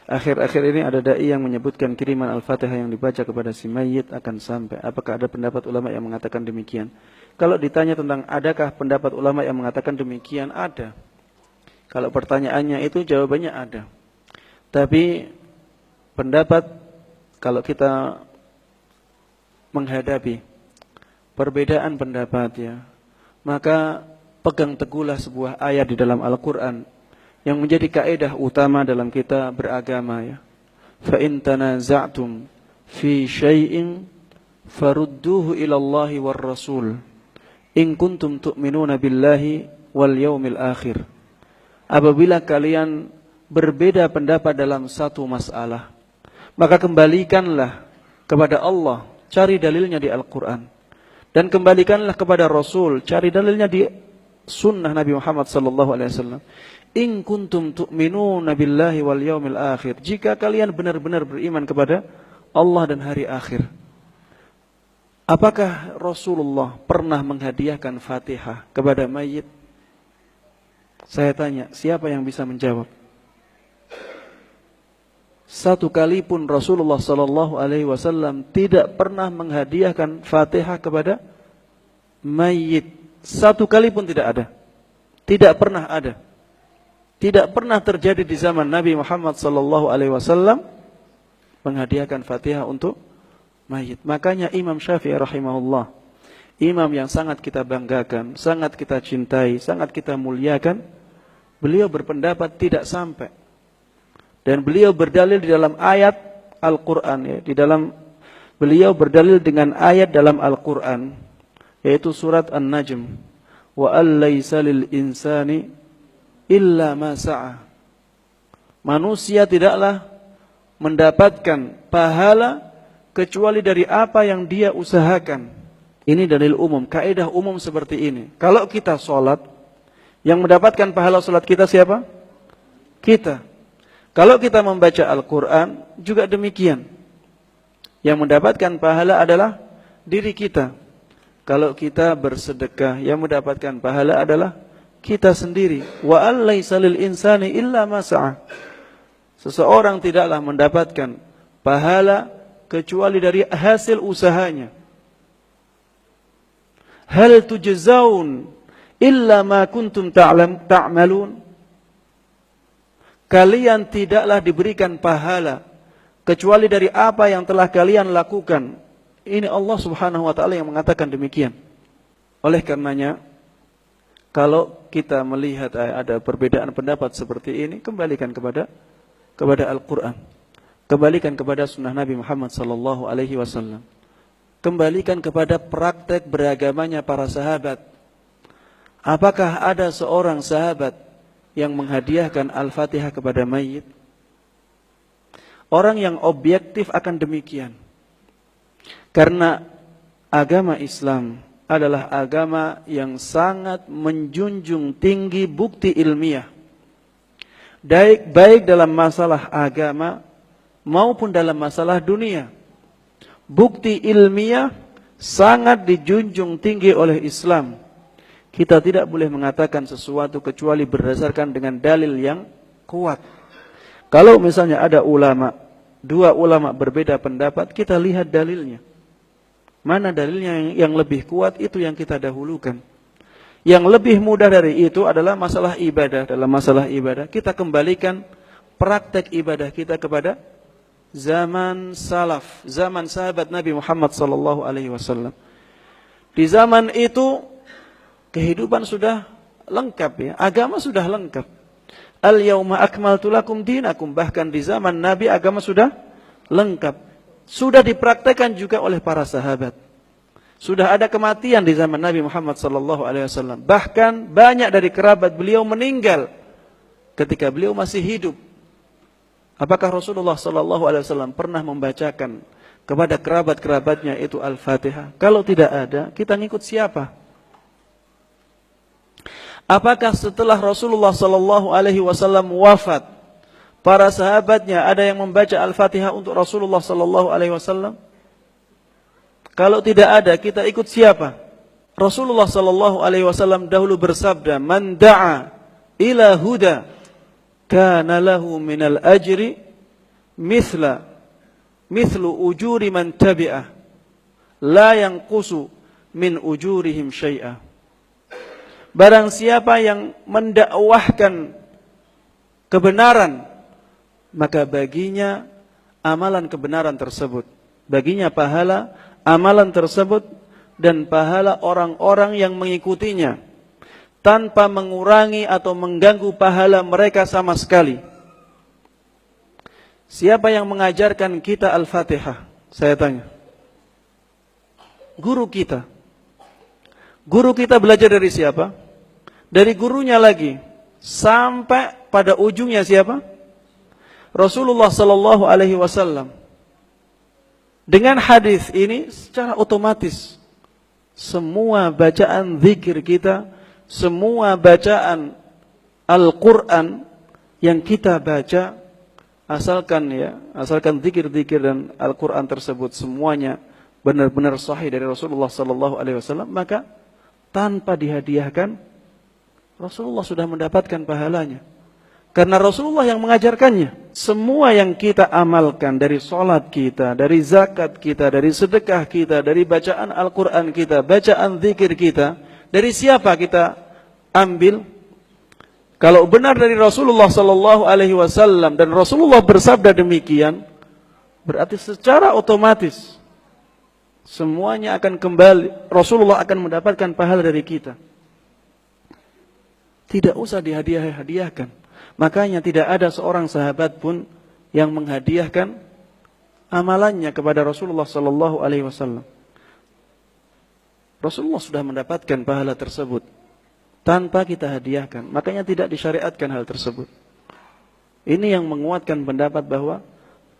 Akhir-akhir ini ada dai yang menyebutkan kiriman Al-Fatihah yang dibaca kepada si mayit akan sampai. Apakah ada pendapat ulama yang mengatakan demikian? Kalau ditanya tentang adakah pendapat ulama yang mengatakan demikian, ada. Kalau pertanyaannya itu jawabannya ada. Tapi pendapat kalau kita menghadapi perbedaan pendapat ya, maka pegang teguhlah sebuah ayat di dalam Al-Quran yang menjadi kaidah utama dalam kita beragama ya. Fa in tanaza'tum fi syai'in farudduhu ila Allahi war Rasul in kuntum tu'minuna billahi wal yaumil akhir. Apabila kalian berbeda pendapat dalam satu masalah, maka kembalikanlah kepada Allah, cari dalilnya di Al-Quran, dan kembalikanlah kepada Rasul, cari dalilnya di sunnah Nabi Muhammad sallallahu alaihi wasallam. In kuntum tu'minuna billahi wal yaumil akhir. Jika kalian benar-benar beriman kepada Allah dan hari akhir. Apakah Rasulullah pernah menghadiahkan Fatihah kepada mayit? Saya tanya, siapa yang bisa menjawab? Satu kali pun Rasulullah sallallahu alaihi wasallam tidak pernah menghadiahkan Fatihah kepada mayit. Satu kali pun tidak ada. Tidak pernah ada. Tidak pernah terjadi di zaman Nabi Muhammad sallallahu alaihi wasallam menghadiahkan Fatihah untuk mayit. Makanya Imam Syafi'i rahimahullah, imam yang sangat kita banggakan, sangat kita cintai, sangat kita muliakan, beliau berpendapat tidak sampai. Dan beliau berdalil di dalam ayat Al-Qur'an ya, beliau berdalil dengan ayat dalam Al-Qur'an yaitu surat An-Najm. Wa allaysa lil insani illa ma sa'a. Manusia tidaklah mendapatkan pahala kecuali dari apa yang dia usahakan. Ini dalil umum, kaidah umum seperti ini. Kalau kita sholat, yang mendapatkan pahala sholat kita siapa? Kita. Kalau kita membaca Al-Quran, juga demikian. Yang mendapatkan pahala adalah diri kita. Kalau kita bersedekah, yang mendapatkan pahala adalah kita sendiri. Wa allaysa lil insani illa ma sa'a. Seseorang tidaklah mendapatkan pahala kecuali dari hasil usahanya. Hal tujzaun illa ma kuntum ta'malun. Kalian tidaklah diberikan pahala kecuali dari apa yang telah kalian lakukan. Ini Allah Subhanahu wa taala yang mengatakan demikian. Oleh karenanya, kalau kita melihat ada perbedaan pendapat seperti ini, kembalikan kepada Al-Quran, kembalikan kepada sunnah Nabi Muhammad sallallahu alaihi wasallam, kembalikan kepada praktek beragamanya para sahabat. Apakah ada seorang sahabat yang menghadiahkan Al-Fatihah kepada mayit? Orang yang objektif akan demikian, karena agama Islam adalah agama yang sangat menjunjung tinggi bukti ilmiah. Baik dalam masalah agama maupun dalam masalah dunia. Bukti ilmiah sangat dijunjung tinggi oleh Islam. Kita tidak boleh mengatakan sesuatu kecuali berdasarkan dengan dalil yang kuat. Kalau misalnya ada dua ulama berbeda pendapat, kita lihat dalilnya. Mana dalilnya yang lebih kuat, itu yang kita dahulukan. Yang lebih mudah dari itu adalah masalah ibadah. Dalam masalah ibadah, kita kembalikan praktek ibadah kita kepada zaman salaf, zaman sahabat Nabi Muhammad sallallahu alaihi wasallam. Di zaman itu kehidupan sudah lengkap ya, agama sudah lengkap. Al-yauma akmaltu lakum dinakum, bahkan di zaman Nabi agama sudah lengkap. Sudah dipraktekkan juga oleh para sahabat. Sudah ada kematian di zaman Nabi Muhammad sallallahu alaihi wasallam. Bahkan banyak dari kerabat beliau meninggal ketika beliau masih hidup. Apakah Rasulullah sallallahu alaihi wasallam pernah membacakan kepada kerabat-kerabatnya itu Al-Fatihah? Kalau tidak ada, kita ngikut siapa? Apakah setelah Rasulullah sallallahu alaihi wasallam wafat, para sahabatnya ada yang membaca Al-Fatihah untuk Rasulullah sallallahu alaihi wasallam? Kalau tidak ada, kita ikut siapa? Rasulullah sallallahu alaihi wasallam dahulu bersabda, "Man da'a ila huda kana lahu minal ajri mithlu ujuri man tabi'ah la yanqusu min ujurihim syai'a. Barang siapa yang mendakwahkan kebenaran, maka baginya amalan kebenaran tersebut, baginya pahala amalan tersebut dan pahala orang-orang yang mengikutinya, tanpa mengurangi atau mengganggu pahala mereka sama sekali. Siapa yang mengajarkan kita Al-Fatihah? Saya tanya. Guru kita. Guru kita belajar dari siapa? Dari gurunya lagi. Sampai pada ujungnya siapa? Rasulullah sallallahu alaihi wasallam. Dengan hadis ini secara otomatis semua bacaan zikir kita, semua bacaan Al-Qur'an yang kita baca, asalkan zikir-zikir dan Al-Qur'an tersebut semuanya benar-benar sahih dari Rasulullah sallallahu alaihi wasallam, maka tanpa dihadiahkan Rasulullah sudah mendapatkan pahalanya. Karena Rasulullah yang mengajarkannya. Semua yang kita amalkan, dari sholat kita, dari zakat kita, dari sedekah kita, dari bacaan Al-Quran kita, bacaan zikir kita, dari siapa kita ambil? Kalau benar dari Rasulullah sallallahu alaihi wasallam dan Rasulullah bersabda demikian, berarti secara otomatis semuanya akan kembali, Rasulullah akan mendapatkan pahala dari kita. Tidak usah dihadiah-hadiahkan. Makanya tidak ada seorang sahabat pun yang menghadiahkan amalannya kepada Rasulullah sallallahu alaihi wasallam. Rasulullah sudah mendapatkan pahala tersebut tanpa kita hadiahkan. Makanya tidak disyariatkan hal tersebut. Ini yang menguatkan pendapat bahwa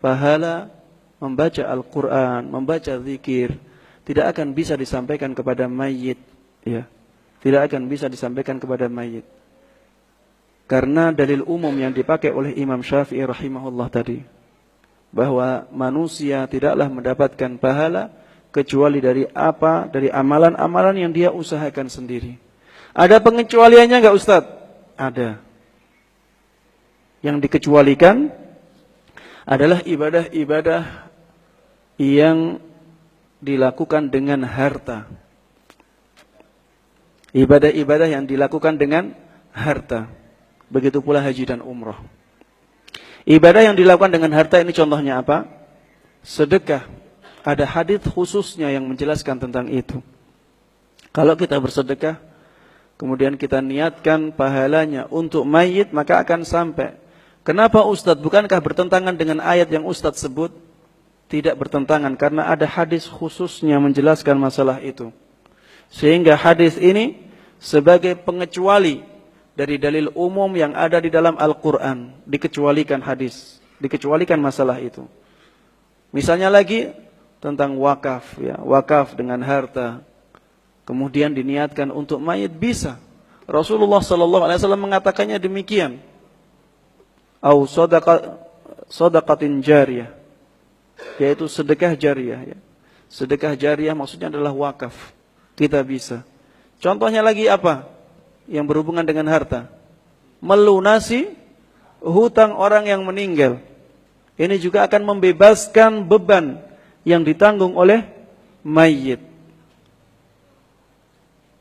pahala membaca Al-Quran, membaca zikir tidak akan bisa disampaikan kepada mayit, ya. Tidak akan bisa disampaikan kepada mayit. Karena dalil umum yang dipakai oleh Imam Syafi'i rahimahullah tadi, bahwa manusia tidaklah mendapatkan pahala kecuali dari apa? Dari amalan-amalan yang dia usahakan sendiri. Ada pengecualiannya enggak Ustaz? Ada. Yang dikecualikan adalah ibadah-ibadah yang dilakukan dengan harta. Ibadah-ibadah yang dilakukan dengan harta. Begitu pula haji dan umrah. Ibadah yang dilakukan dengan harta ini contohnya apa? Sedekah. Ada hadis khususnya yang menjelaskan tentang itu. Kalau kita bersedekah, kemudian kita niatkan pahalanya untuk mayit, maka akan sampai. Kenapa Ustadz? Bukankah bertentangan dengan ayat yang Ustadz sebut? Tidak bertentangan, karena ada hadis khususnya menjelaskan masalah itu. Sehingga hadis ini sebagai pengecuali dari dalil umum yang ada di dalam Al-Quran, dikecualikan hadis, dikecualikan masalah itu. Misalnya lagi tentang wakaf, ya, wakaf dengan harta, kemudian diniatkan untuk mayit, bisa. Rasulullah sallallahu alaihi wasallam mengatakannya demikian. Au sadaqatin jariyah, yaitu sedekah jariyah, ya. Sedekah jariyah maksudnya adalah wakaf. Kita bisa. Contohnya lagi apa? Yang berhubungan dengan harta, melunasi hutang orang yang meninggal. Ini juga akan membebaskan beban yang ditanggung oleh mayit.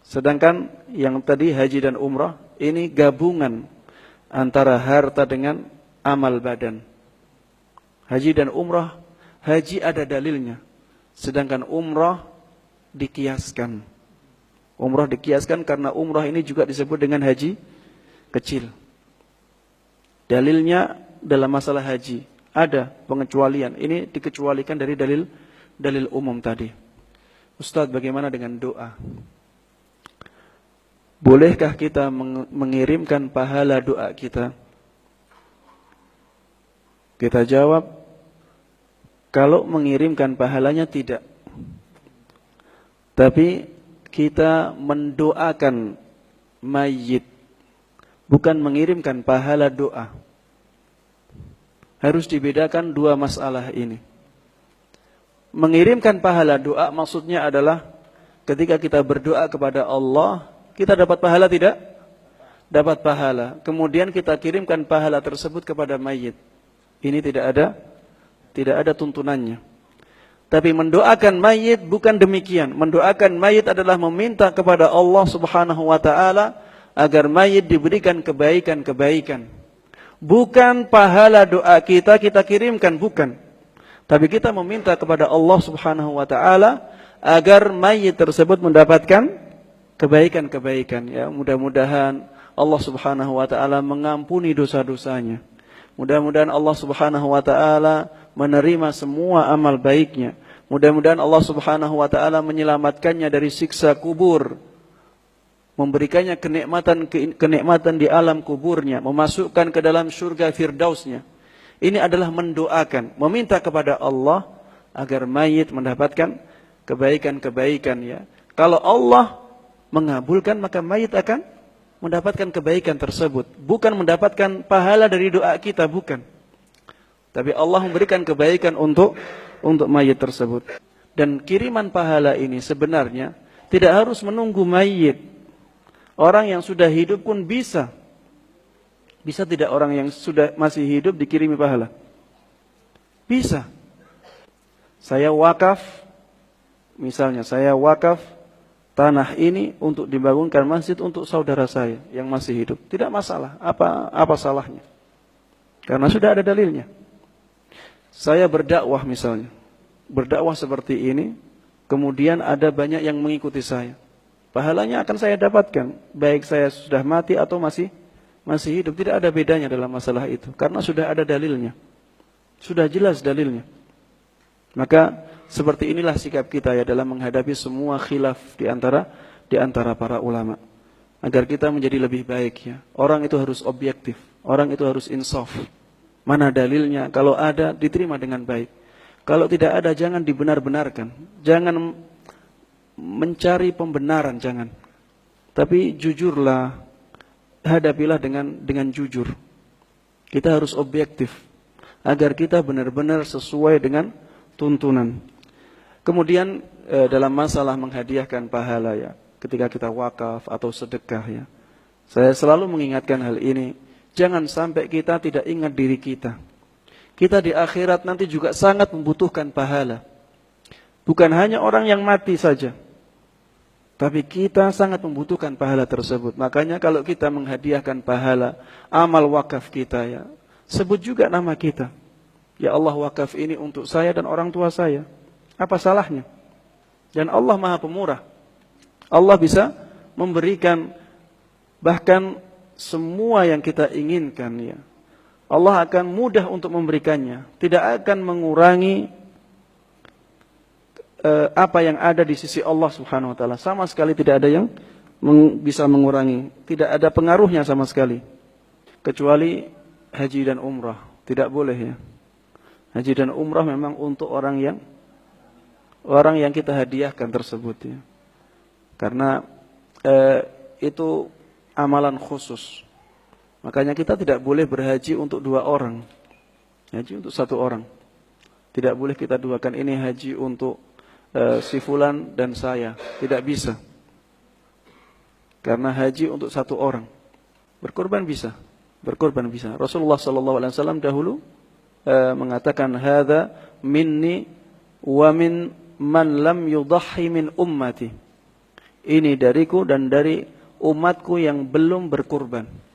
Sedangkan yang tadi haji dan umrah, ini gabungan antara harta dengan amal badan. Haji dan umrah, haji ada dalilnya, sedangkan umrah dikiaskan. Umrah dikiaskan karena umrah ini juga disebut dengan haji kecil. Dalilnya dalam masalah haji ada pengecualian. Ini dikecualikan dari dalil umum tadi. Ustadz, bagaimana dengan doa? Bolehkah kita mengirimkan pahala doa kita? Kita jawab, kalau mengirimkan pahalanya tidak. Tapi kita mendoakan mayit, bukan mengirimkan pahala doa. Harus dibedakan dua masalah ini. Mengirimkan pahala doa maksudnya adalah ketika kita berdoa kepada Allah, kita dapat pahala tidak? Dapat pahala. Kemudian kita kirimkan pahala tersebut kepada mayit. Ini tidak ada tidak ada tuntunannya. Tapi mendoakan mayit bukan demikian. Mendoakan mayit adalah meminta kepada Allah Subhanahu wa taala agar mayit diberikan kebaikan-kebaikan. Bukan pahala doa kita kirimkan, bukan. Tapi kita meminta kepada Allah Subhanahu wa taala agar mayit tersebut mendapatkan kebaikan-kebaikan, ya. Mudah-mudahan Allah Subhanahu wa taala mengampuni dosa-dosanya. Mudah-mudahan Allah Subhanahu wa taala menerima semua amal baiknya. Mudah-mudahan Allah Subhanahu wa taala menyelamatkannya dari siksa kubur, memberikannya kenikmatan di alam kuburnya, memasukkan ke dalam surga firdausnya. Ini adalah mendoakan, meminta kepada Allah agar mayit mendapatkan kebaikan-kebaikan, ya. Kalau Allah mengabulkan, maka mayit akan mendapatkan kebaikan tersebut, bukan mendapatkan pahala dari doa kita, bukan. Tapi Allah memberikan kebaikan untuk mayit tersebut. Dan kiriman pahala ini sebenarnya tidak harus menunggu mayit. Orang yang sudah hidup pun bisa. Bisa tidak orang yang sudah masih hidup dikirimi pahala? Bisa. Saya wakaf, misalnya saya wakaf tanah ini untuk dibangunkan masjid untuk saudara saya yang masih hidup. Tidak masalah. Apa salahnya? Karena sudah ada dalilnya. Saya berdakwah misalnya, berdakwah seperti ini, kemudian ada banyak yang mengikuti saya. Pahalanya akan saya dapatkan, baik saya sudah mati atau masih hidup. Tidak ada bedanya dalam masalah itu, karena sudah ada dalilnya, sudah jelas dalilnya. Maka seperti inilah sikap kita, ya, dalam menghadapi semua khilaf di antara para ulama, agar kita menjadi lebih baik, ya. Orang itu harus objektif, orang itu harus insaf. Mana dalilnya? Kalau ada, diterima dengan baik. Kalau tidak ada, jangan dibenar-benarkan. Jangan mencari pembenaran, jangan. Tapi jujurlah, hadapilah dengan jujur. Kita harus objektif, agar kita benar-benar sesuai dengan tuntunan. Kemudian dalam masalah menghadiahkan pahala, ya, ketika kita wakaf atau sedekah, ya, saya selalu mengingatkan hal ini. Jangan sampai kita tidak ingat diri kita. Kita di akhirat nanti juga sangat membutuhkan pahala. Bukan hanya orang yang mati saja, tapi kita sangat membutuhkan pahala tersebut. Makanya kalau kita menghadiahkan pahala amal wakaf kita, ya, sebut juga nama kita. Ya Allah, wakaf ini untuk saya dan orang tua saya. Apa salahnya? Dan Allah Maha Pemurah. Allah bisa memberikan bahkan semua yang kita inginkan, ya. Allah akan mudah untuk memberikannya, tidak akan mengurangi apa yang ada di sisi Allah Subhanahu wa taala. Sama sekali tidak ada yang bisa mengurangi, tidak ada pengaruhnya sama sekali. Kecuali haji dan umrah, tidak boleh, ya. Haji dan umrah memang untuk orang yang kita hadiahkan tersebut, ya. Karena itu amalan khusus. Makanya kita tidak boleh berhaji untuk 2 orang. Haji untuk 1 orang. Tidak boleh kita duakan, ini haji untuk si fulan dan saya. Tidak bisa. Karena haji untuk 1 orang. Berkorban bisa. Rasulullah SAW dahulu mengatakan, hadza minni wa min man lam yudahhi min ummati. Ini dariku dan dari umatku yang belum berkurban.